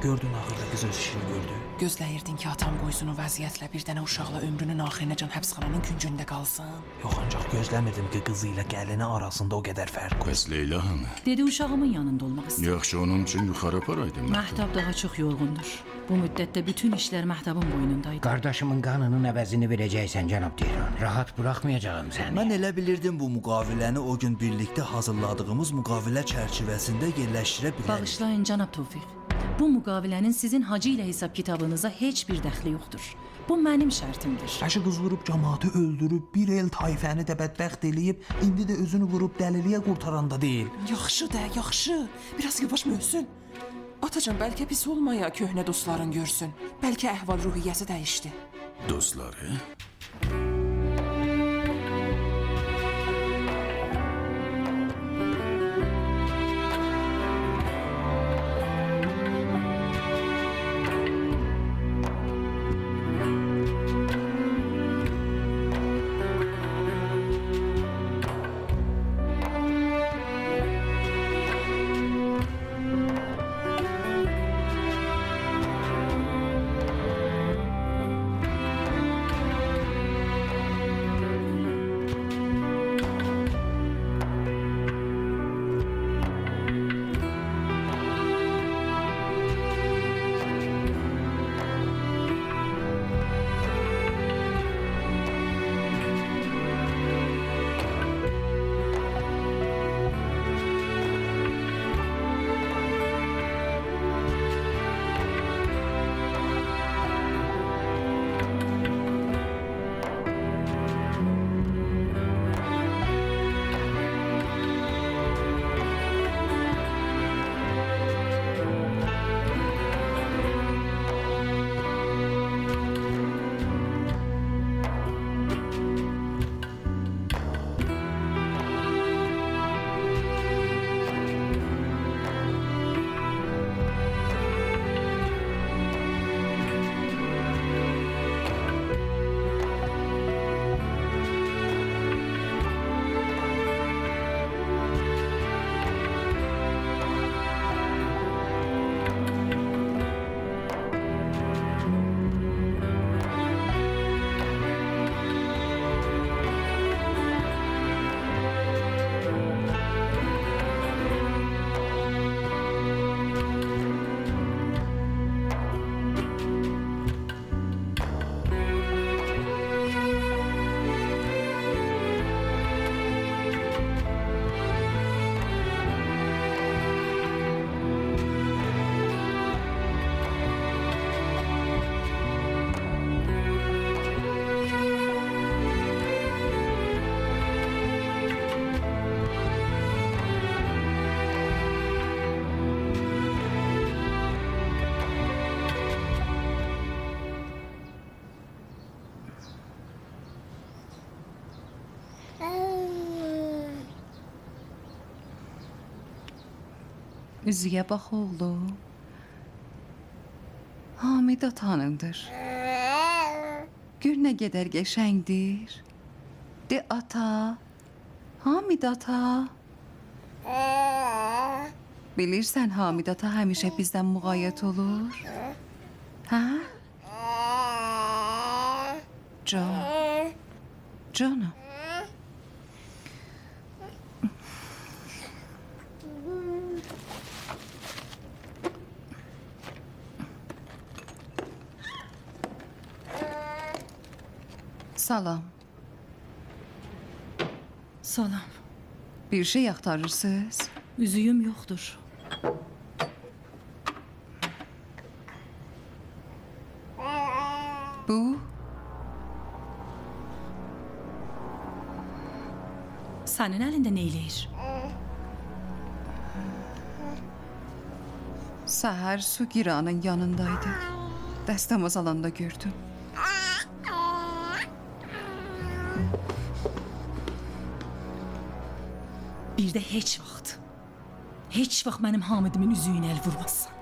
Gördün axırda qız öz işini gördü. Gözləyirdin ki, atam qoysun o vəziyyətlə bir dənə uşaqla ömrünün axırınacan həbsxananın küncündə qalsın. Yox, ancaq gözləmirdim ki, qızı ilə gəlini arasında o qədər fərq var. Bəs Leyla hanı? Dedi uşağımın yanında olmaq istəyir. Yaxşı, onun üçün yuxarı aparaydım. Məhtəb daha çox yorğundur. Bu müddətdə bütün işlər Məhtəbin boynundaydı. Qardaşımın qanının əvəzini verəcəksən, cənab Deyran. Rahat buraxmayacağım səni. Mən elə bilirdim bu müqaviləni o gün birlikdə hazırladığımız müqavilə çərçivəsində yerləşdirə bilərik. Bağışlayın, cənab Tevfiq. Bu müqavilənin sizin hacı ilə hesab kitabınıza heç bir dəxli yoxdur. Bu mənim şərtimdir. Əşi qız vurub cəmaatı öldürüb, bir el tayfəni də bədbəxt eləyib, indi də özünü vurub dəliliyə qurtaranda deyil. Yaxşı da, yaxşı. Biraz yavaş mövsün. Atacan, bəlkə pis olmaya köhnə dostların görsün. Bəlkə əhval-ruhiyyəsi dəyişdi. Dostları? Üzüyə bax oğlum. Hamid atanındır. Gör nə qədər qəşəngdir. De ata. Hamid ata. Bilirsən Hamid ata həmişə bizdən müğayət olur. Hə? Can. Canım. Salam. Salam. Bir şey axtarırsınız? Üzüyüm yoxdur. Bu? Sənin əlində nə eləyir? Səhər su giranın yanındaydı. Dəstəmaz alanda gördüm. Bir də heç vaxt mənim Hamidimin üzüyünə əl vurmasın.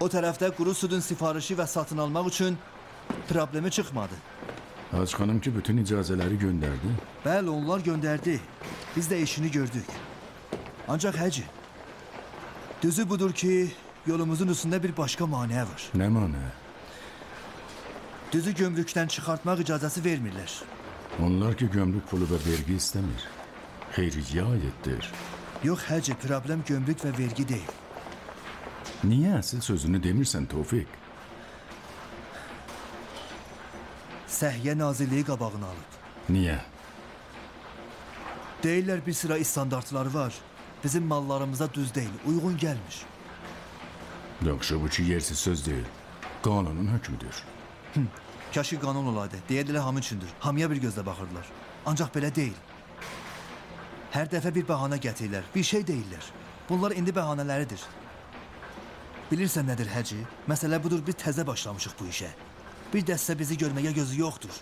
O tərəfdə quru südün sifarişi və satın almaq üçün problemi çıxmadı. Hacı xanım ki bütün icazələri göndərdi. Bəli, onlar göndərdi. Biz də işini gördük. Ancaq Hacı, düzü budur ki, yolumuzun üstündə bir başqa maneə var. Nə mənə? Düzü gömrükdən çıxartmaq icazəsi vermirlər. Onlar ki gömrük pulu və vergi istəmir. Xeyriyyə ayetdir. Yox Hacı, problem gömrük və vergi deyil. Niyə əsl sözünü demirsən Tofiq? Səhiyyə Nazirliyi qabağını alıb. Niyə? Deyirlər bir sıra standartları var. Bizim mallarımıza düz deyil, uyğun gəlmir. Yaxşı, bu ki yersiz söz deyil. Qanunun hökmüdür. Kaşı qanun olaydı, deyirdilər hamı üçündür. Hamıya bir gözlə baxırdılar. Ancaq belə deyil. Hər dəfə bir bəhanə gətirirlər, bir şey deyirlər. Bunlar indi bəhanələridir. Bilirsən nədir Hacı? Məsələ budur, biz təzə başlamışıq bu işə. Bir dəstə bizi görməyə gözü yoxdur.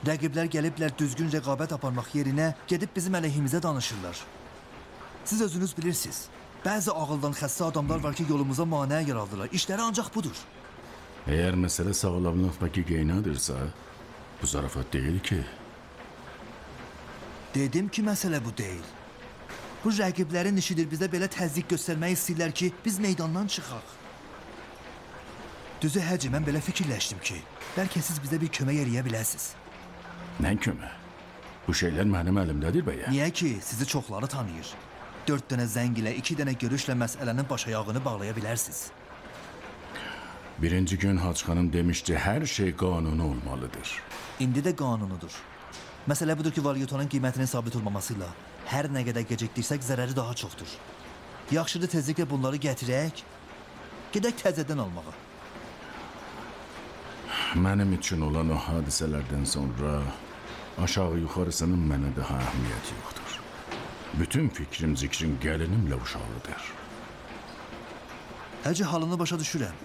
Rəqiblər gəliblər düzgün rəqabət aparmaq yerinə gedib bizim əleyhimizə danışırlar. Siz özünüz bilirsiniz. Bəzi ağıldan xəstə adamlar var ki, yolumuza maneə yaradırlar. İşləri ancaq budur. Eğer mesele sağlamlık ve giginadırsa, bu zarafat değil ki. Dedim ki, məsələ bu deyil. Bu rəqiblərin işidir, bizə belə təzyiq göstərmək istəyirlər ki, biz meydandan çıxaq. Düzü Hacı, mən belə fikirləşdim ki, bəlkə siz bizə bir kömək eləyə biləsiniz. Ne köme? Bu şeyler benim elimdedir beye. Niyə ki, sizi çoxları tanıyır. 4 dənə zəng ilə, 2 dənə görüşlə məsələnin baş ayağını bağlaya bilərsiniz. Birinci gün Hacı Hanım demişti her şey kanunu olmalıdır. İndi də qanunudur. Məsələ budur ki, valyotonun qiymətinin sabit olmamasıyla hər nə qədər gecikdirsək zərəri daha çoxdur. Yaxşıdır tezliklə bunları gətirək, gedək təzədən almağa. Benim için olan o hadiselerden sonra aşağı yukarısının mənə daha əhəmiyyəti yoxdur. Bütün fikrim zikrim gəlinimlə uşağıdır. Hacı, halını başa düşürəm.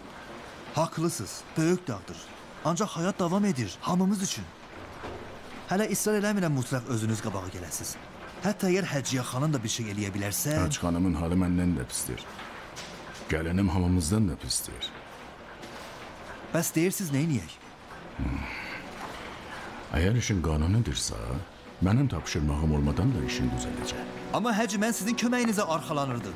Haqlısınız, böyük dağdır. Ancaq həyat davam edir, hamımız üçün. Hələ israr eləmirəm mutlaq özünüz qabağa gələsiniz. Hətta əgər Həcciyə xanım da bir şey eləyə bilərsə... Hacı Hanımın halı məndən də pistir. Gəlinim hamımızdan da pistir. Bəs deyirsiniz, neyniyək? Eğer işin kanunudursa, benim tapşırmağım olmadan da işin düzelecek. Amma Həcci, mən sizin köməyinizə arxalanırdım.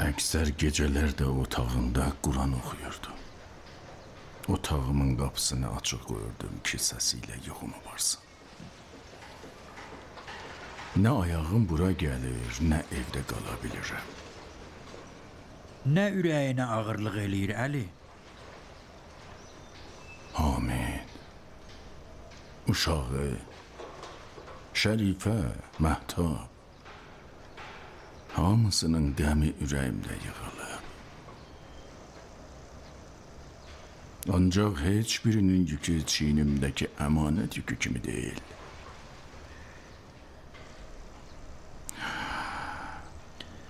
Əksər geceler de otağında Kur'an okuyurdu. Otağımın kapısını açık koyurdum ki sesiyle yuxumu varsın. Ne ayağım bura gelir, ne evde kalabilirim. Nə ürəyinə ağırlıq eləyir Əli? Hamid, uşağı, Şərifə, Məhtab, hamısının qəmi ürəyimdə yığılıb. Ancaq heç birinin yükü çiynimdəki əmanət yükü kimi deyil.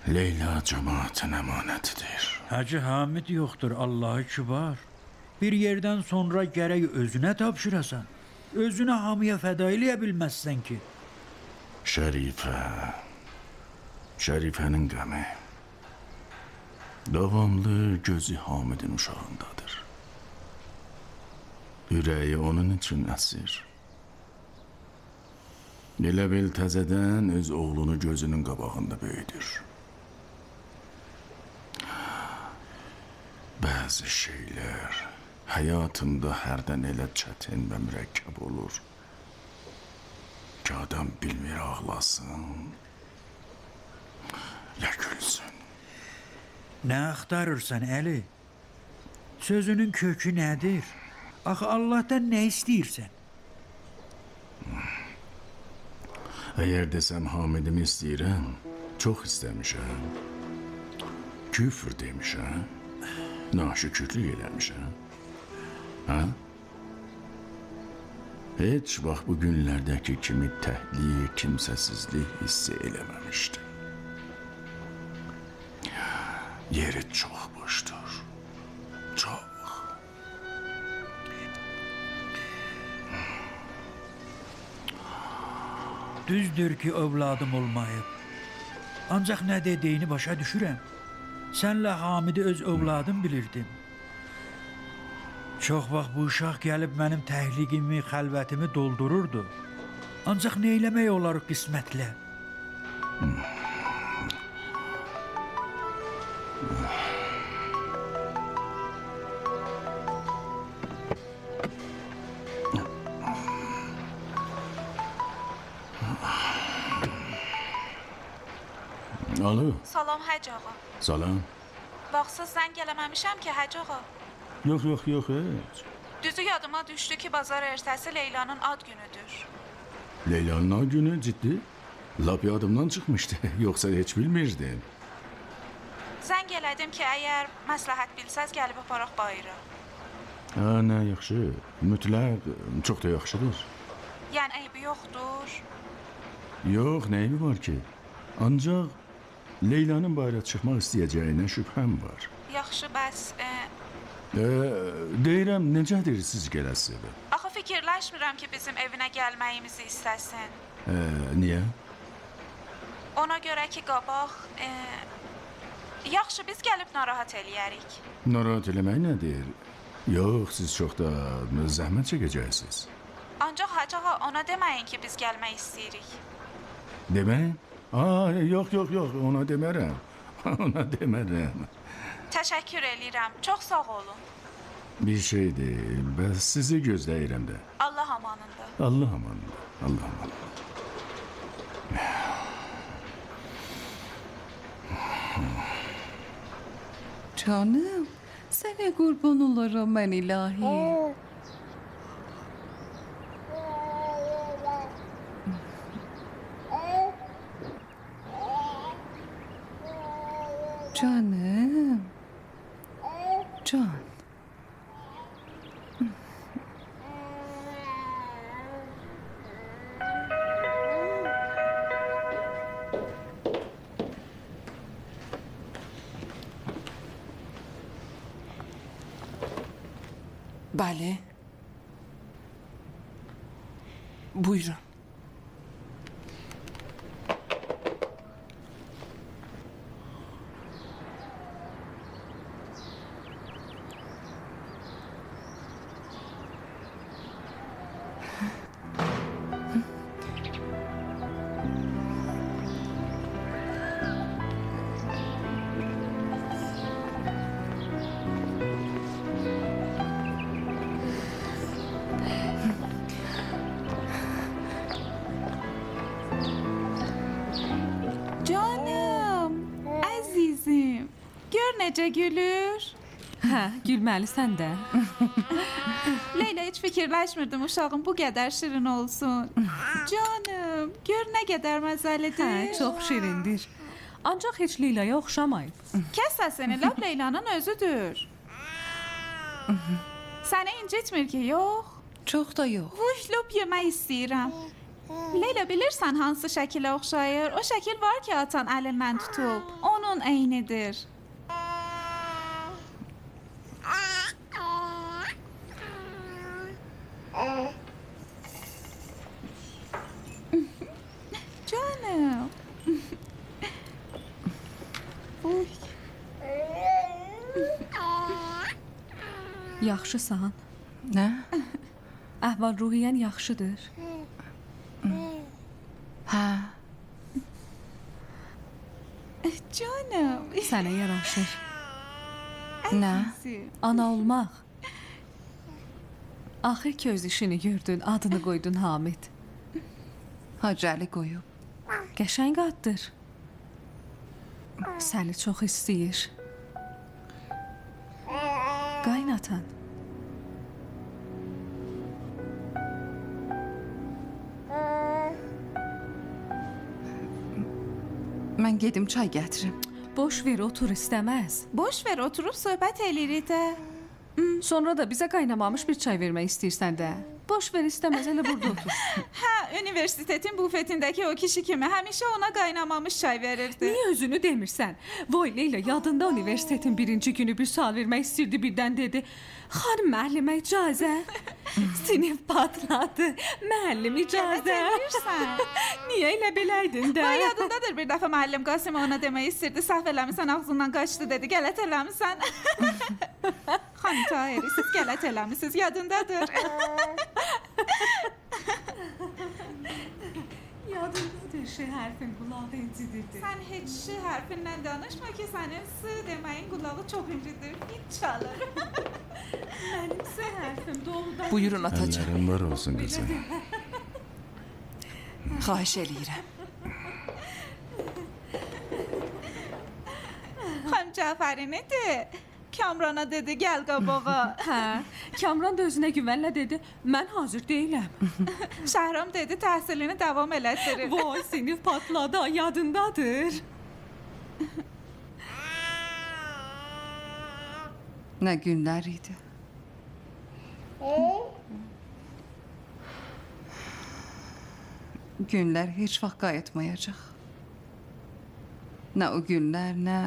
Leyla cemaatın əmanətidir. Hacı Hamid yoxdur, Allahı kibar. Bir yerdən sonra gərək özünə tapşırasan. Özünə hamıya fəda eləyə bilməzsən ki. Şərifənin qəmi davamlı gözü Hamidin uşağındadır. Ürəyi onun üçün əsir. Elə bil təzədən öz oğlunu gözünün qabağında böyüdür. Bazı şeyler hayatımda hərdən elə çətin və mürəkkəb olur ki, adam bilmir ağlasın Ya gülsün. Nə axtarırsan Əli? Sözünün kökü nədir? Axı Allahdan nə istəyirsən? Eğer desem Hamid'imi istəyirəm, çox istəmişəm. Küfr demişəm. Naşükürlük eləmişəm. Ha? Heç vaxt bu günlərdəki kimi təhlik, kimsəsizlik hissi eləməmişdim. Yeri çox boşdur. Çox. Düzdür ki, övladım olmayıb. Ancaq nə dediyini başa düşürəm. Sənlə Hamidi öz övladım bilirdim. Çox vaxt bu uşaq gəlib mənim təhliqimi, xəlvətimi doldururdu. Ancaq nə eləmək olar qismətlə? Alo, Salam Hacı ağa. salam. Vaxtsız zəng eləməmişəm ki Hacı ağa. Yox, heç. Düzü yadıma düşdü ki bazar ertəsi Leylanın ad günüdür. Leyla'nın o günü ciddi. Lap yadımdan çıkmıştı. Yoksa hiç bilmirdim. Zəng elədim ki əgər məsləhət bilsəz gəlib aparaq bayıra. Ha, nə yaxşı. Mütləq, çox da yaxşıdır. Yəni eybi yoxdur. Yox, neyi var ki? Ancaq Leyla'nın bayrağa çıxmaq istəyəcəyinə şübhəm var. Yaxşı, bəs Deyirəm, necədir siz gələsiz evə? axı fikirləşmirəm ki bizim evinə gəlməyimizi istəsin. Niyə? Ona görə ki qabaq yaxşı biz gəlib narahat eləyərik. Narahat eləmək nədir? Yox, siz çox da zəhmət çəkəcəksiniz. Ancaq Hacı ağa ona deməyin ki biz gəlmək istəyirik. Demək? Yox, ona demərəm. Ona demərəm. Təşəkkür eləyirəm. Çox sağ olun. Bir şey deyil, bəs sizi gözləyirəm də. Allah amanında. Allah amanında, Allah amanında. Canım, sənə qurban olaram mən ilahi. Canım. Can. Bəli. Buyurun. Canım, əzizim. Gör necə gülür. Hə, gülməlisən də. Leyla heç fikirləşmirdim uşağın bu qədər şirin olsun. Canım, gör nə qədər məzəlidir. Hə, çox şirindir. Ancaq heç Leylaya oxşamayıb. Kəs səsini, lap Leylanın özüdür. Səni incitmir ki, yox? Çox da yox. Vuş, lop yemək istəyirəm. Leyla, bilirsən hansı şəkilə oxşayır? O şəkil var ki, atan əlindən tutub. Onun eynidir. Canım. Uy. Yaxşısan? Nə? Əhval-ruhiyyən yaxşıdır. Hə. Canım. Sənə yaraşır. Nə? Ana olmaq. Axır ki öz işini gördün, adını qoydun Hamid. Hacəli qoyub. Qəşəng addır. Səni çox istəyir. Qaynatan. Mən gedim çay gətirim. Boş ver, otur istəməz. Boş ver, oturub söhbət eləyirik də. Sonra da bizə qaynamamış bir çay vermək istəyirsən də. Boş ver, istəməz, elə burada otur. Hə, universitetin bufetindəki o kişi kimi həmişə ona qaynamamış çay verirdi. Niyə özünü demirsən? Voy Leyla, yadında universitetin birinci günü bir sual vermək istirdi, birdən dedi. Xanım müəllimə icazə. Sinif patladı. Müəllim icazə. Niyə elə beləydin də? Vay, yadındadır bir dəfə müəllim Qasım ona demək istirdi. Səhv eləmisən, ağzından qaçdı dedi. Qələt eləmisən. Xanım Tahiri, siz qələt eləmisiniz, yadındadır. Yadındadır, şey hərfin qulağı incidirdi. Sən heç şi hərfindən danışma ki, sənin s deməyin qulağı çox incidir. Hiç çalır. Mənim sə hərfim doğrudan... Buyurun atacan. Əllərin var olsun qızım. Xahiş eləyirəm. Xanım Cəfəri nədir? Kamrana dedi, gəl qabağa. Hə, Kamran da özünə güvənlə dedi, mən hazır deyiləm. Şəhram dedi, təhsilini davam elətdirir. Vay, sinif patladı, yadındadır. Nə günlər idi. Günlər heç vaxt qayıtmayacaq. Nə o günlər, nə...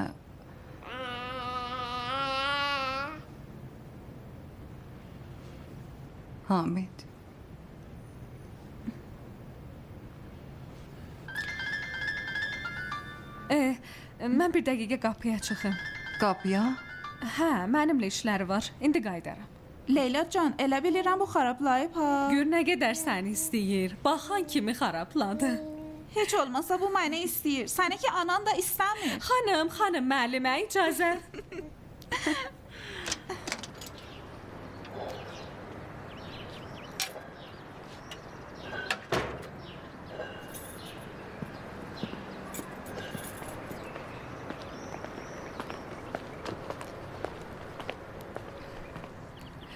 Hamid. Mən bir dəqiqə qapıya çıxım. Qapıya? Hə, mənimlə işləri var. İndi qayıdaram. Leyla can, elə bilirəm bu xarablayıb ha. Gör nə qədər səni istəyir. Baxan kimi xarabladı. Heç olmasa bu məni istəyir. Səni ki anan da istəmir. Xanım, müəllimə icazə.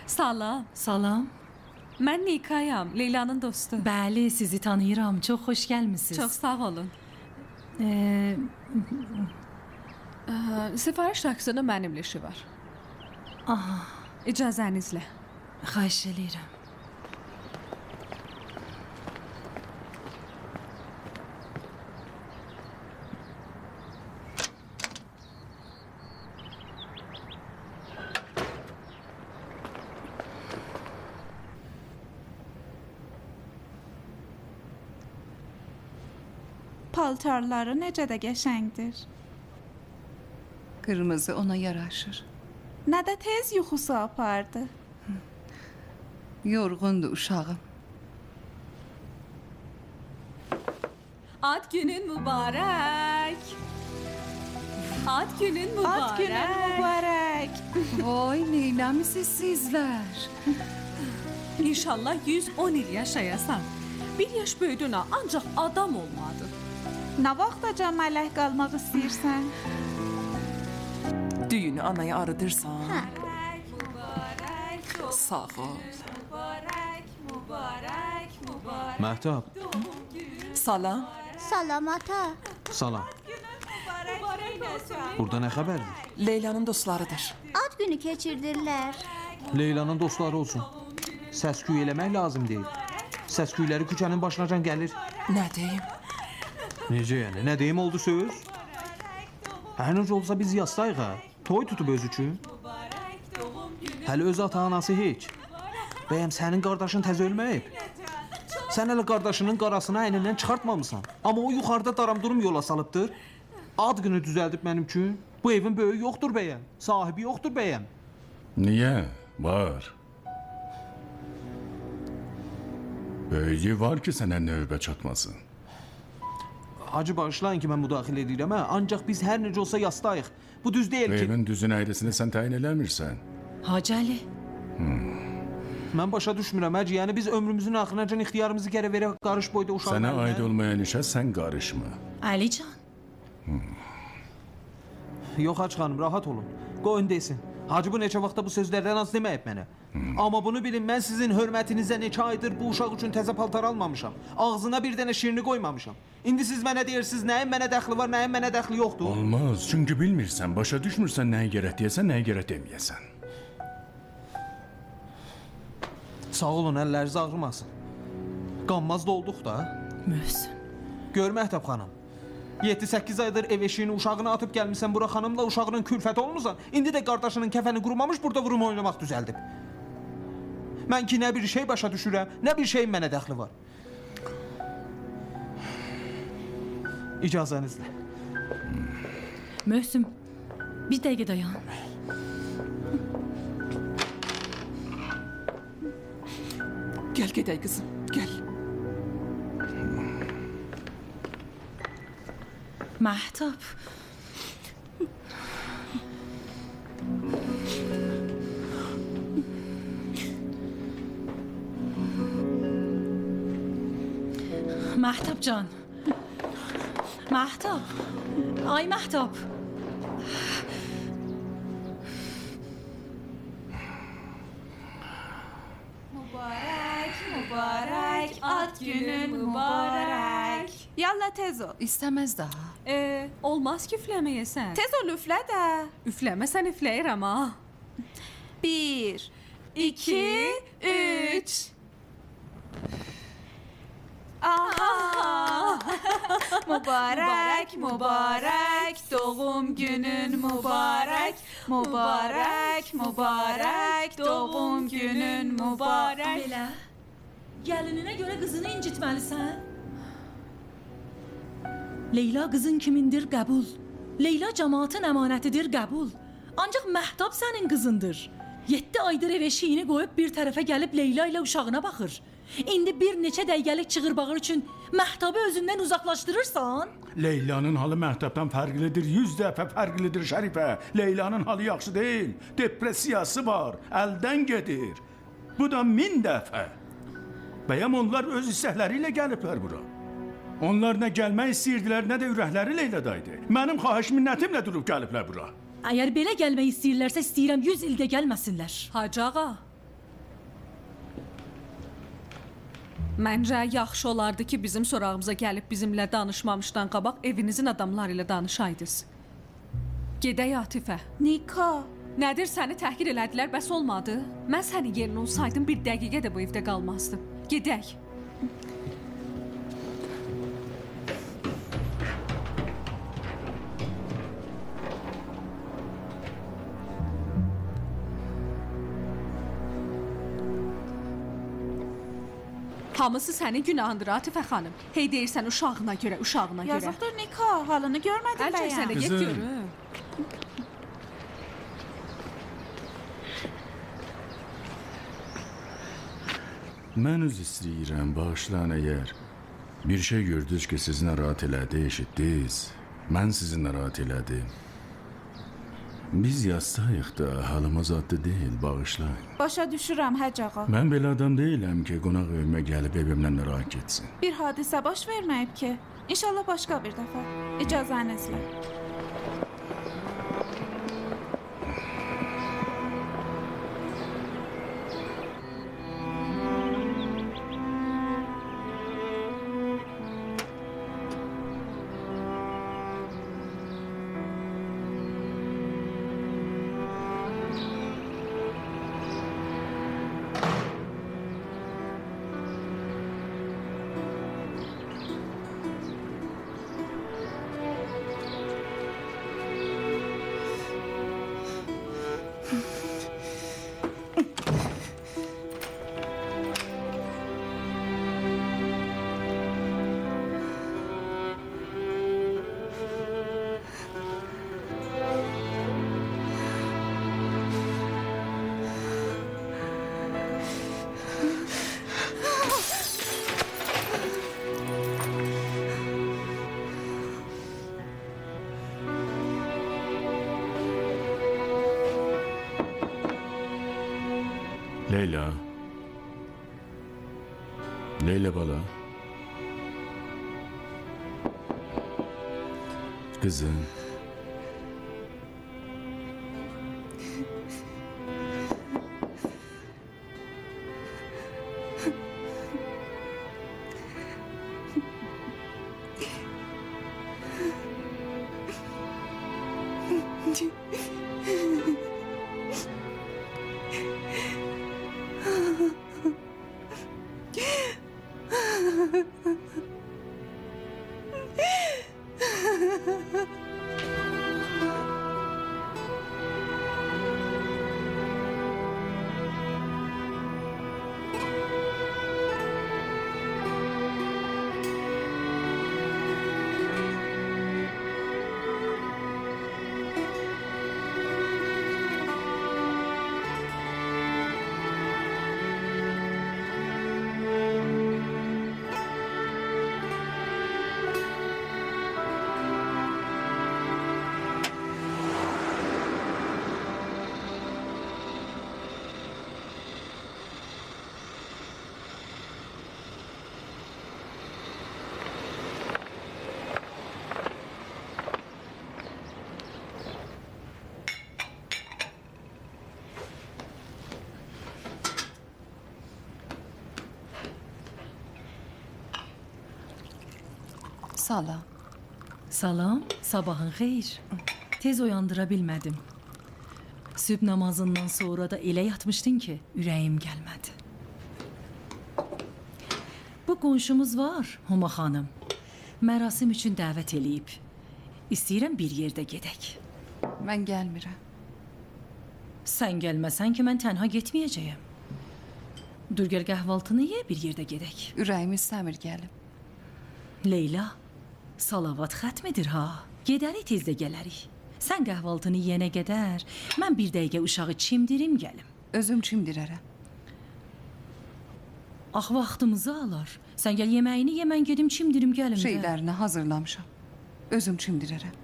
Salam. Salam. Mən Nikayam, Leylanın dostu. Bəli, sizi tanıyıram. Çox xoş gəlmisiniz. Çox sağ olun. Ee, Sifariş taksinin mənimlə işi var. İcazənizlə. xahiş eləyirəm. Paltarları necə də qəşəngdir. Qırmızı ona yaraşır. Nə də tez yuxusu apardı. Yorğundur uşağım. Ad günün mübarək. Ad günün mübarək. Ad günün mübarək. Vay, neyləmisiniz sizlər? İnşallah 110 il yaşayasan. Bir yaş böyüdün ha, ancaq adam olmadı. Nə vaxtaca mələk qalmaq istəyirsən? Düyünü anaya arıdırsan. Sağ ol. Məhtəb, Salam. Salam ata. salam. Burada nə xəbərdir? Leylanın dostlarıdır. Ad günü keçirdirlər. Leylanın dostları olsun. Səsküy eləmək lazım deyil. Səsküyləri küçənin başınacan gəlir. Nə deyim? Necə yəni? Nə deyim oldu söz? Hər necə olsa biz yastayıq ha. Toy tutub öz üçün. Hələ öz ata-anası heç. Bəyəm sənin qardaşın təzə ölməyib. Sən hələ qardaşının qarasını əynindən çıxartmamısan. Amma o yuxarıda daramdurum yola salıbdır. Ad günü düzəldib mənim üçün. Bu evin böyüyü yoxdur bəyəm. Sahibi yoxdur bəyəm. Niyə? Var. Böyüyü var ki sənə növbə çatmasın. Hacı bağışlayın ki mən müdaxilə edirəm hə. Ancaq biz hər necə olsa yastayıq. Bu düz deyil ki. Evin düzün ailəsini sən təyin eləmirsən. Hacı Əli, Mən başa düşmürəm hacı. Yəni biz ömrümüzün axırınacan ixtiyarımızı gərə verə qarış boyda uşaq. Sənə aid olmayan işə sən qarışma. Əlican. Yox Hacı xanım, rahat olun. Qoyun desin. Hacı bu neçə vaxtda bu sözlərdən az deməyib mənə. Amma bunu bilin, mən sizin hörmətinizə neçə aydır bu uşaq üçün təzə paltar almamışam. Ağzına bir dənə şirini qoymamışam. İndi siz mənə deyirsiniz, nəyin mənə dəxli var, nəyin mənə dəxli yoxdur. Olmaz, çünki bilmirsən, başa düşmürsən nəyə gərək deyəsən, nəyə gərək deməyəsən. Sağ olun, əlləriniz ağrımasın. Qanmaz da olduq da. Möhsün. Gör Məhtəb xanım. 7-8 aydır ev eşiyini uşağına atıb gəlmisən bura xanımla uşağının külfəti olmusan. İndi də qardaşının kəfəni qurumamış burada vurum oynamaq düzəldib. Mən ki nə bir şey başa düşürəm, nə bir şeyin mənə dəxli var. İcazənizlə. Möhsün, bir dəqiqə dayan. Gel gedək qızım, gel. Məhtəb. Məhtəb can. Məhtəb. Ay Məhtəb. Mübarək, ad günün mübarək. Yalla tez ol. İstəməz daha. Olmaz ki üfləməyəsən. Tez ol üflə də. Üfləməsən üfləyirəm ha. 1, 2, 3. Aha! Mübarək, mübarək, doğum günün mübarək. Mübarək, mübarək, doğum günün mübarək. Belə, gəlininə görə qızını incitməlisən. Leyla qızın kimindir, qəbul. Leyla cəmaatın əmanətidir, qəbul. Ancaq Məhtəb sənin qızındır. 7 aydır ev eşiyini qoyub bir tərəfə gəlib Leyla ilə uşağına baxır. İndi bir neçə dəqiqəlik çığırbağır üçün Məhtəbi özündən uzaqlaşdırırsan? Leylanın halı Məhtəbdən fərqlidir, 100 dəfə fərqlidir Şərifə. Leylanın halı yaxşı deyil, depressiyası var, əldən gedir. Bu da 1000 dəfə. Bəyəm onlar öz istəkləri ilə gəliblər bura. Onlar nə gəlmək istəyirdilər, nə də ürəkləri Leyladaydı. Mənim xahiş minnətimlə durub gəliblər bura. Əgər belə gəlmək istəyirlərsə, istəyirəm 100 ildə gəlməsinlər. Hacı ağa. Məncə yaxşı olardı ki, bizim sorağımıza gəlib bizimlə danışmamışdan qabaq evinizin adamları ilə danışaydınız. Gedək Atifə. Nika. Nədir səni təhqir elədilər, bəs olmadı? Mən sənin yerinə olsaydım bir dəqiqə də bu evdə qalmazdım. Gedək. Hamısı sənin günahındır Atifə xanım. Hey deyirsən uşağına görə, uşağına görə. Yazıqdır Nika, halını görmədin Əl çək sənə, bəyəm. get görüm. Mən öz istəyirəm, bağışlayın əgər bir şey gördünüz ki, sizi narahat elədi, eşitdiniz. Mən sizi narahat elədim. Biz yastayıq da, halımız adlı deyil, bağışlayın. Başa düşürəm Həc ağa. Mən belə adam deyiləm ki, qonaq evimə gəlib evimdən narahat getsin. Bir hadisə baş verməyib ki. İnşallah başqa bir dəfə. İcazənizlə. Leyla. Leyla bala. Kızım. Salam. Salam, sabahın xeyir. Tez oyandıra bilmədim. Sübh namazından sonra da elə yatmışdın ki, ürəyim gəlmədi. Bu qonşumuz var, Huma xanım. Mərasim üçün dəvət eləyib. İstəyirəm bir yerdə gedək. Mən gəlmirəm. Sən gəlməsən ki, mən tənha getməyəcəyəm. Dur gəl qəhvaltını ye, bir yerdə gedək. Ürəyim istəmir gəlim. Leyla, salavat xətmidir ha. Gedərik tezdə gələrik. Sən qəhvaltını yeyənə qədər, mən bir dəqiqə uşağı çimdirim gəlim. Özüm çimdirərəm. Ax, vaxtımızı alar. Sən gəl yeməyini ye, mən gedim çimdirim gəlim də. Şeylərini hazırlamışam. Özüm çimdirərəm.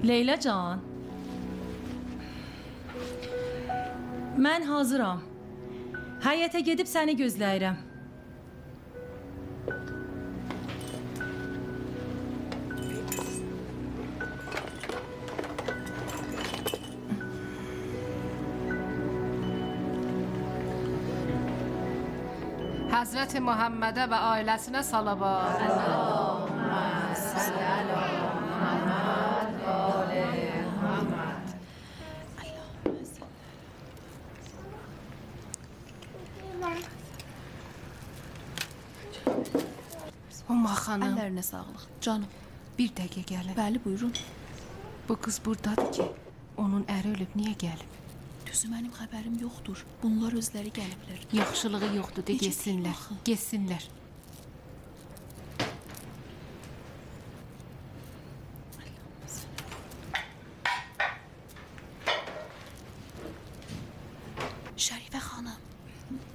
Leyla can. Mən hazıram. Həyətə gedib səni gözləyirəm. Hazreti Muhammed'e ve ailesine salavat. Huma xanım. Əllərinə sağlıq. Canım, Bir dəqiqə gəlin. bəli buyurun. Bu qız buradadır ki, onun əri ölüb, niyə gəlib? Düzü mənim xəbərim yoxdur. Bunlar özləri gəliblər. Yaxşılığı yoxdur, de Necə getsinlər. deyim axı? Getsinlər. Şərifə xanım,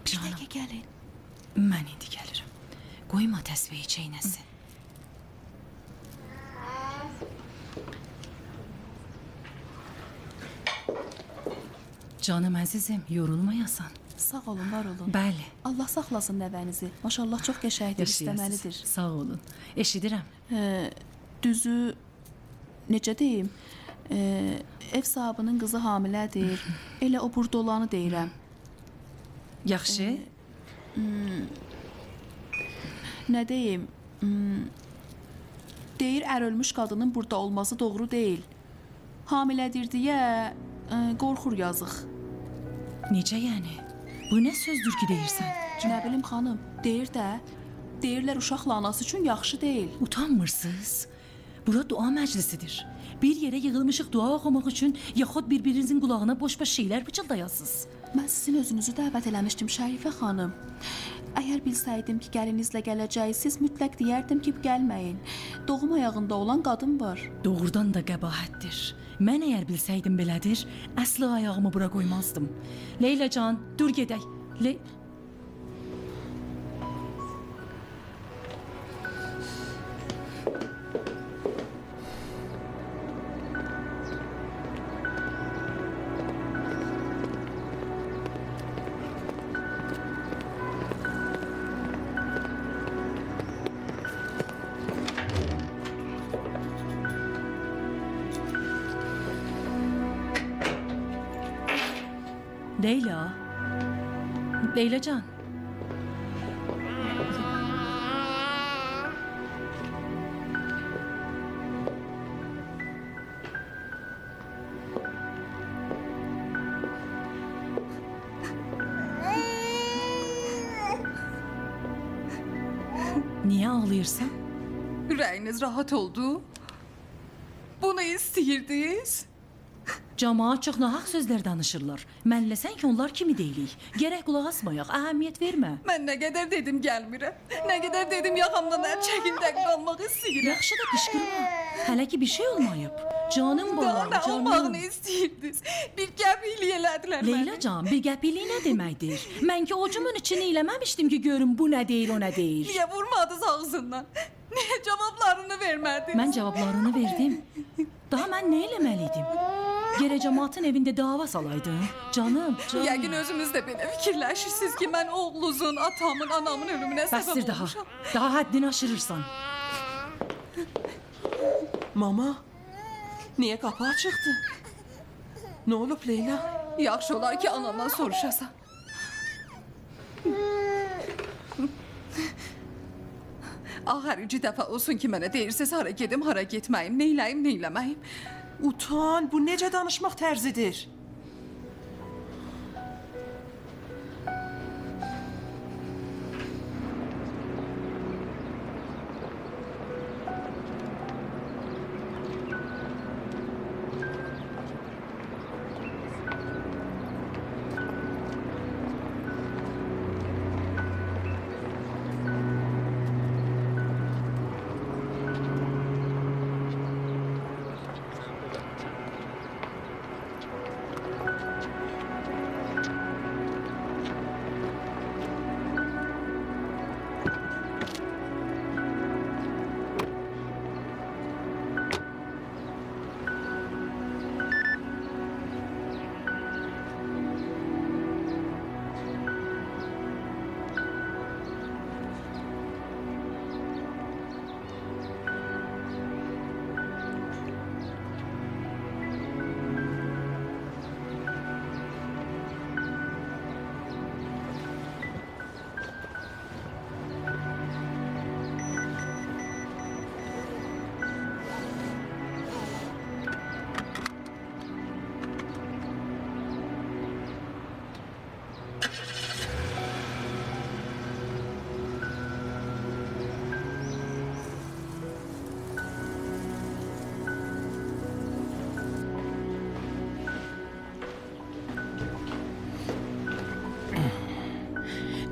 bir dəqiqə gəlin. Mən indi gəlirəm. Qoyma təsbehi çeynəsin. Canım əzizim, yorulmayasan. Sağ olun, var olun. Bəli. Allah saxlasın nəvənizi. Maşallah çox qəşəngdir, istəməlidir. Sağ olun. Eşidirəm. Düzü, necə deyim, ev sahibinin qızı hamilədir. Elə o burada olanı deyirəm. Yaxşı. Nə deyim, deyir ər ölmüş qadının burada olması doğru deyil. Hamilədir deyə qorxur yazıq. Necə yəni? Bu nə sözdür ki deyirsən? Nə bilim xanım, deyir də, deyirlər uşaqla anası üçün yaxşı deyil. Utanmırsınız? Bura dua məclisidir. Bir yerə yığılmışıq dua oxumaq üçün, yaxud bir-birinizin qulağına boş-boş şeylər pıçıldayasınız. Mən sizin özünüzü dəvət eləmişdim Şərifə xanım. Əgər bilsəydim ki, gəlinizlə gələcəksiniz, mütləq deyərdim ki, gəlməyin. Doğum ayağında olan qadın var. Doğrudan da qəbahətdir. Mən əgər bilsəydim belədir, əsla ayağımı bura qoymazdım. Leyla can, dur gedək. Leyla. Leyla can. Niye ağlayırsan? Ürəyiniz rahat oldu? Bunu istəyirdiniz? Camaat çox nahaq sözlər danışırlar. Mənlə sən ki onlar kimi deyilik. Gərək qulaq asmayaq, əhəmiyyət vermə. Mən nə qədər dedim gəlmirəm. Nə qədər dedim yaxamdan əl çəkin də qalmaq istəyirəm. Yaxşı da qışqırma. Hələ ki bir şey olmayıb. Canım balam, Daha nə canım. olmağını istəyirdiniz? Bir qəpiklik elədilər məni. Leyla can, bir qəpiklik nə deməkdir? Mən ki ocumun içini eləməmişdim ki görüm bu nə deyir, o nə deyir. Niyə vurmadınız ağzından? Niyə cavablarını vermədin? Mən cavablarını verdim. Daha mən nə eləməliydim? Gərək cəmaatın evində dava salaydın. Canım. Yəqin özünüz də belə fikirləşirsiniz ki, mən oğlunuzun, atamın, anamın ölümünə Bəsdir səbəb daha. olmuşam. Daha həddini aşırırsan. Mama, niyə qapı açıqdı? Nə olub Leyla? Yaxşı olar ki, anamdan soruşasan. Ağırıncı dəfə olsun ki, mənə deyirsiniz hara gedim, hara getməyim, neyləyim, neyləməyim. Utan, bu necə danışmaq tərzidir?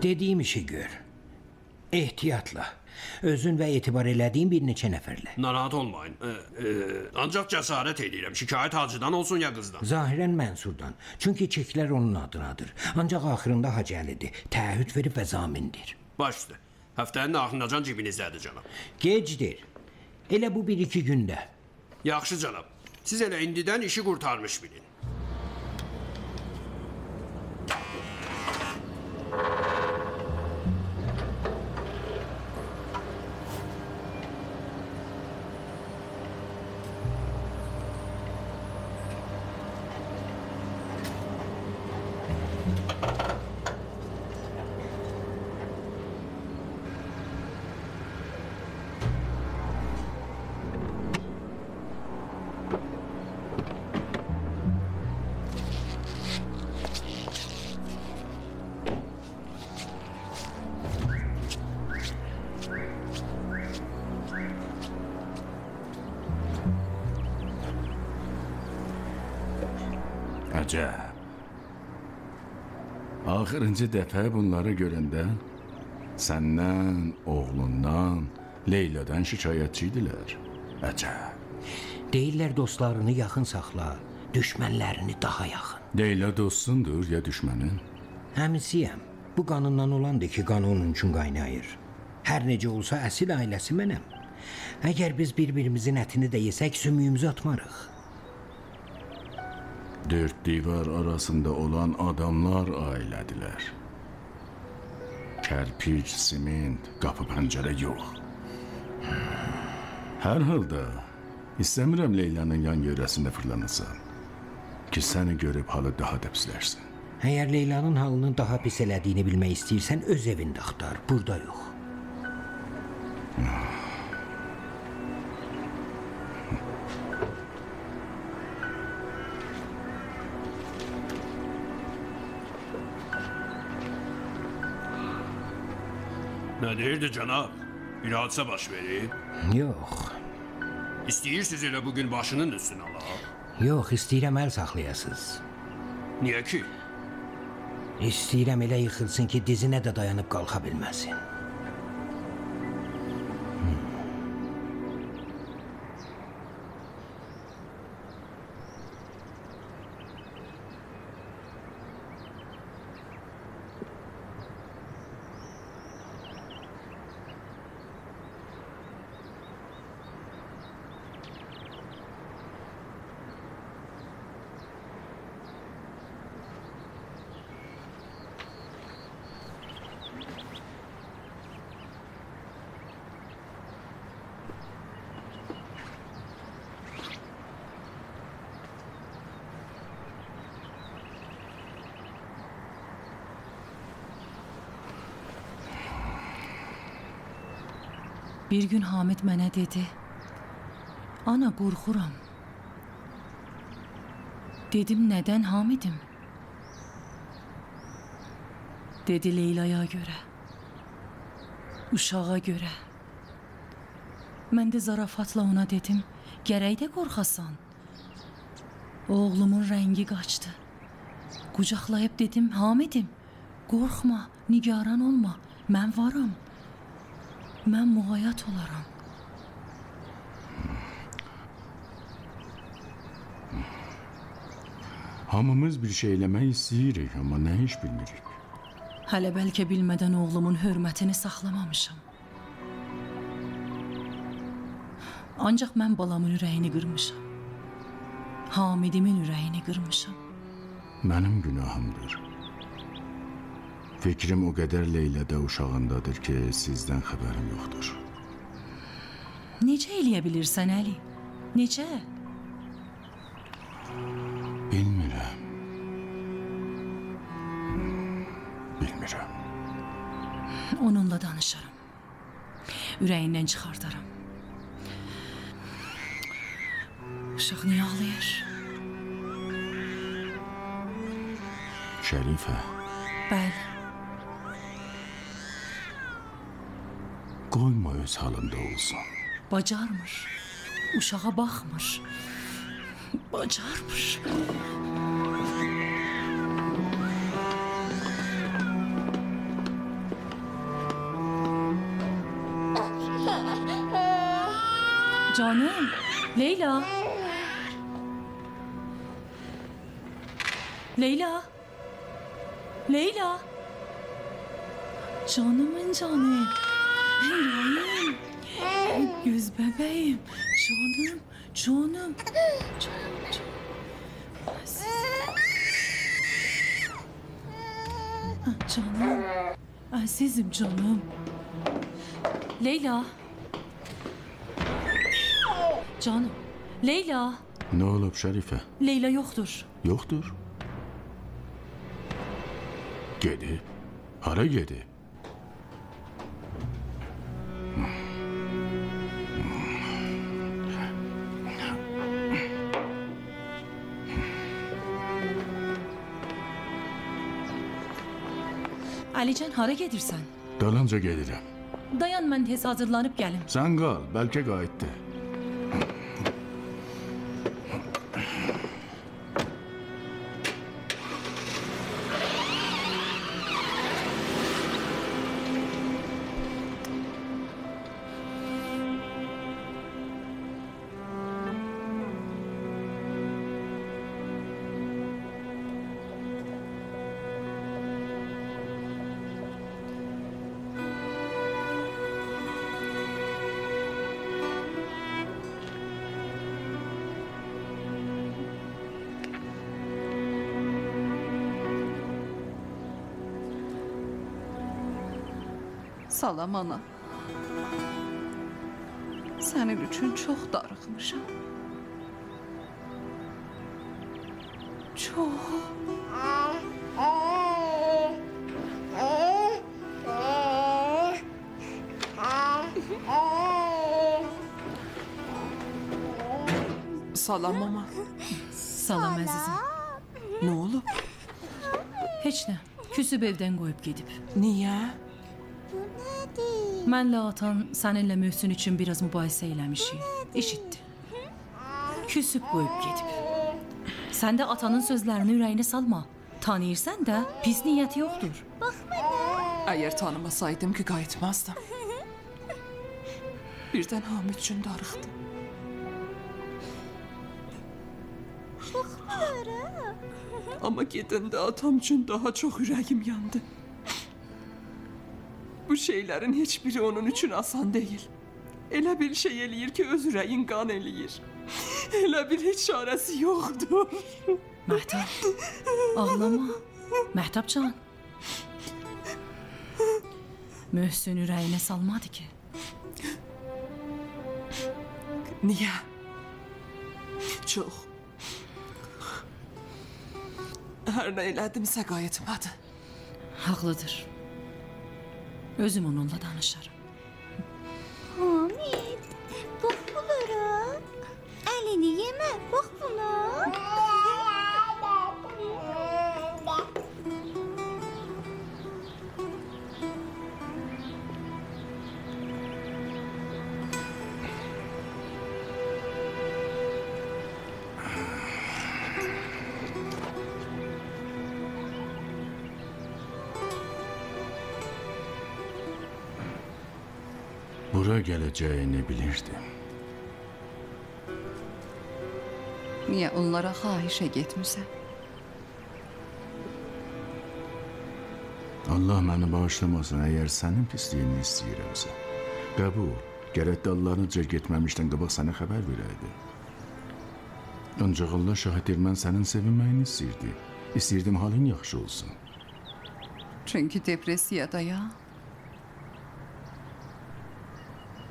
Dediyim işi gör. Ehtiyatla. Özün və etibar elədiyin bir neçə nəfərlə. Narahat olmayın. Ancaq cəsarət edirəm. Şikayət hacıdan olsun ya qızdan. Zahirən Mənsurdan. Çünki çeklər onun adınadır. Ancaq axırında Hacı Əlidir. Təəhhüd verib və zamindir. Baş üstə. Həftənin axırınacan cibinizdədir cənab. Gecdir. Elə bu 1-2 gündə. Yaxşı cənab. Siz elə indidən işi qurtarmış bilin. Əcəb. Axırıncı dəfə bunları görəndə səndən, oğlundan, Leyladan şikayətçi idilər. Əcəb. Deyirlər dostlarını yaxın saxla, düşmənlərini daha yaxın. Leyla dostundur ya düşmənin? Həmisiyəm. Bu qanından olandır ki, qanı onun üçün qaynayır. Hər necə olsa əsil ailəsi mənəm. Əgər biz bir-birimizin ətini də yesək, sümüyümüzü atmarıq. Dörd divar arasında olan adamlar ailədilər. Kərpic, siment, qapı pəncərə yox. Hər halda istəmirəm Leylanın yan yörəsində fırlanasan ki, səni görüb halı daha da pislərsin. Əgər Leylanın halını daha pis elədiyini bilmək istəyirsən, öz evində axtar, burada yox. Nə deyirdi cənab? Bir hadisə baş verib? Yox. İstəyirsiniz elə bugün başının üstünə ala? Yox, istəyirəm əl saxlayasız. Niyə ki? İstəyirəm elə yıxılsın ki, dizinə də dayanıb qalxa bilməsin. Bir gün Hamid mənə dedi: "Ana, qorxuram." Dedim, "Nədən Hamidim?" Dedi, "Leylaya görə. Uşağa görə." Mən də zarafatla ona dedim, "Gərək də qorxasan." Oğlumun rəngi qaçdı. Qucaqlayıb dedim, "Hamidim, qorxma, nigaran olma. Mən varam. Mən müğayyət olaram." Hamımız bir şey eləmək istəyirik, amma nə iş bilmirik. Hələ bəlkə bilmədən oğlumun hörmətini saxlamamışam. Ancaq mən balamın ürəyini qırmışam. Hamidimin ürəyini qırmışam. Mənim günahımdır. Fikrim o qədər Leylədə uşağındadır ki, sizdən xəbərim yoxdur. Necə eləyə bilirsən, Əli? Necə? Bilmirəm. Bilmirəm. Onunla danışaram. Ürəyindən çıxardaram. Uşaq niyə ağlayır? Şərifə, Bəli. qoyma öz halında olsun. Bacarmır. Uşağa baxmır. Bacarmır. Canım, Leyla. Leyla. Leyla. Canımın canı. Leyla. Göz bebeğim. Canım, canım. Canım. Azizim canım. Leyla. Canım. Leyla. Nə olub Şərifə? Leyla yoxdur. Yoxdur. Gedib. Hara gedib? Alican, hara gedirsən? Dalınca gedirəm. Dayan, mən tez hazırlanıb gəlim. Sən qal, bəlkə qayıtdı. Salam ana. Sənin üçün çox darıxmışam. Çox. Salam mama. Salam əzizim. Nə olub? Heç nə. Küsüb evdən qoyub gedib. Niyə? Mənlə atan səninlə Möhsün üçün biraz mübahisə eləmişik. Eşitdi. Küsüb qoyub gedib. Sən də atanın sözlərini ürəyinə salma. Tanıyırsan da pis niyyəti yoxdur. Əgər tanımasaydım ki, qayıtmazdım. Birdən Hamid üçün darıxdım. Amma gedəndə atam üçün daha çox ürəyim yandı. Bu şeylərin heç biri onun üçün asan deyil. Elə bir şey eləyir ki, öz ürəyin qan eləyir. Elə bir heç çarəsi yoxdur. Məhtəb, ağlama. Məhtəbcan. Möhsün ürəyinə salmadı ki. Niyə? Çox. Hər nə elədimsə qayıtmadı. Haqlıdır. Özüm onunla danışarım. Əlləmə, bax buna. Bura gələcəyini bilirdim. Niyə onlara xahişə getmirsən? Allah məni bağışlamasın, əgər sənin pisliyini istəyirəmsə. Qəbul, gərək dallarınca getməmişdən qabaq sənə xəbər verəydi. Ancaq Allah şahiddir, mən sənin sevinməyini istəyirdi. İstəyirdim halın yaxşı olsun. Çünki depressiyadayam.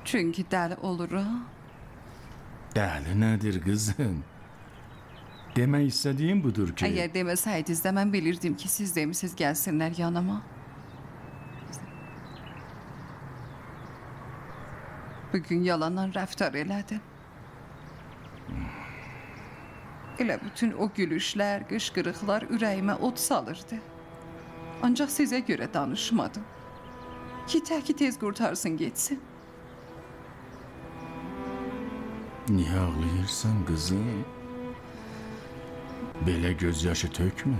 Çünki dəli oluram. Dəli nədir qızım? Demək istədiyim budur ki... Əgər deməsəydiniz də mən bilirdim ki, siz demisiniz gəlsinlər yanıma. Bugün yalandan rəftar elədim. Elə bütün o gülüşlər, qışqırıqlar ürəyimə od salırdı. Ancaq sizə görə danışmadım. Ki təki tez qurtarsın getsin. Niyə ağlayırsan qızım? Belə gözyaşı tökmə.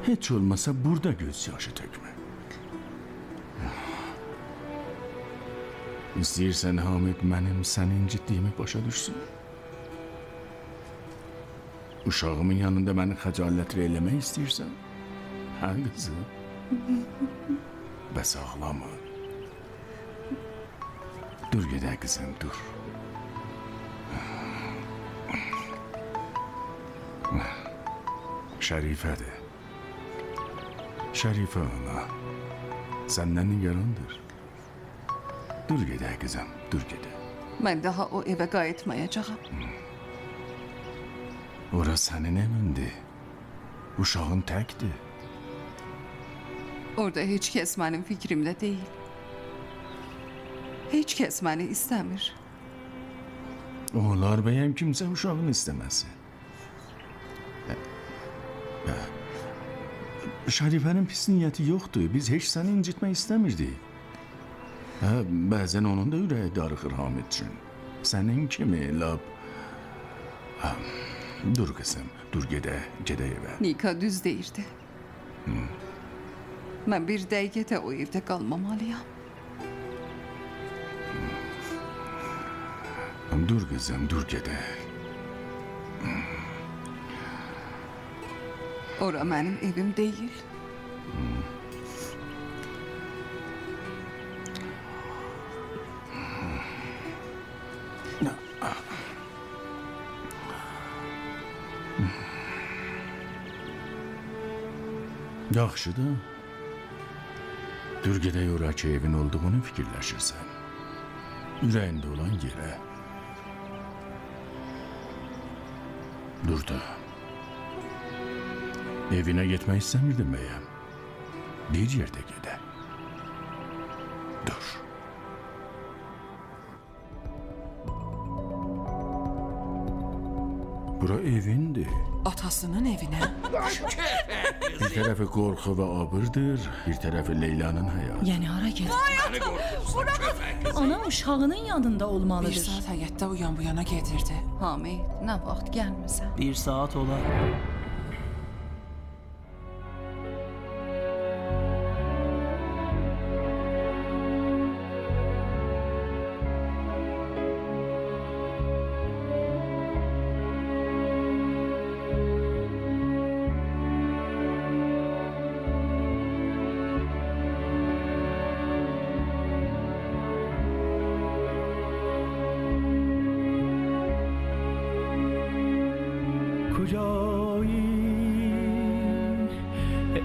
Heç olmasa burada gözyaşı tökmə. İstəyirsən Hamid mənim sənin ciddiyimi başa düşsün. Uşağımın yanında məni xəcalətli eləmək istəyirsən? Hə qızım? Bəs ağlama. Dur gedək qızım, dur. Şərifədir. Şərifə ana. Səndən nigarandır. Dur gedək qızım, dur gedək. Mən daha o evə qayıtmayacağam. Ora sənin evindir. Uşağın təkdir. Orada heç kəs mənim fikrimdə deyil. Heç kəs məni istəmir. Olar bəyəm kimsə uşağını istəməsi. Şərifənin pis niyyəti yoxdur. Biz heç səni incitmək istəmirdik. Bəzən onun da ürəyi darıxır Hamid üçün. Sənin kimi lap... Dur qızım, dur gedək evə. Nika düz deyirdi. Mən bir dəqiqə də o evdə qalmamalıyam. Dur qızım, dur gedək. Ora mənim evim deyil. Yaxşı da. Dur gedək ora ki, evin olduğunu fikirləşirsən. Ürəyində olan yerə. Dur da. Evinə getmək istəmirdim bəyəm. Bir yerdə gedək. Dur. Bura evindir. Atasının evinə. Bir tərəfi qorxu və abırdır, bir tərəfi Leylanın həyatı. Yəni hara gedir? Ana uşağının yanında Bir olmalıdır. saat həyətdə uyan bu yana gedirdi. Hamid, nə vaxt gəlmirsən? Bir saat olar.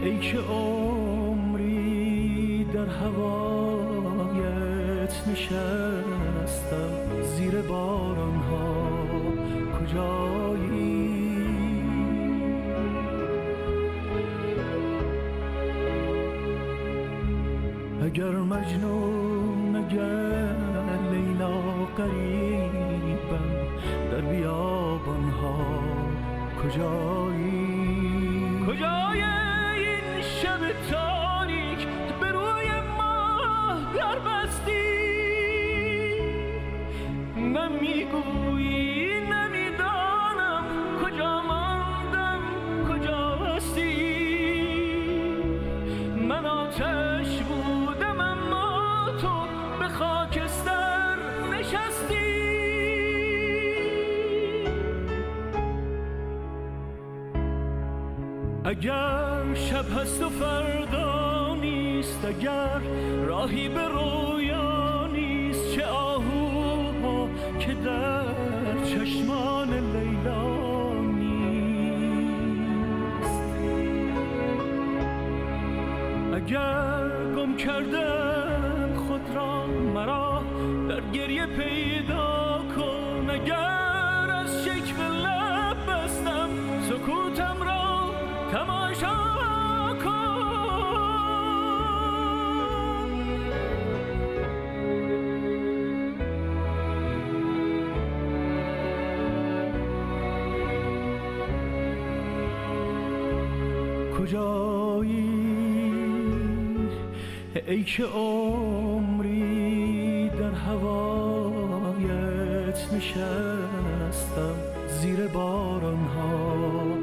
ای که عمری در هوایت نشستم زیر بارانها کجایی اگر مجنون اگر لیلا قریب شبم در بیابان ها کجایی کجای این شب تاریک به روی ماه در بستی نمیگویی نمیدانم کجا ماندم کجا هستی من آتش بودم اما تو به خاکستر نشستی اگر شب هست و فردا نیست اگر راهی به رویا نیست چه آهوها که در چشمان لیلا نیست اگر گم کردم خود را مرا در گریه پیدا کن اگر از شکوه لب بستم سکوتم را تماشا کن کجایی ای که عمری در هوایت نشستم زیر باران ها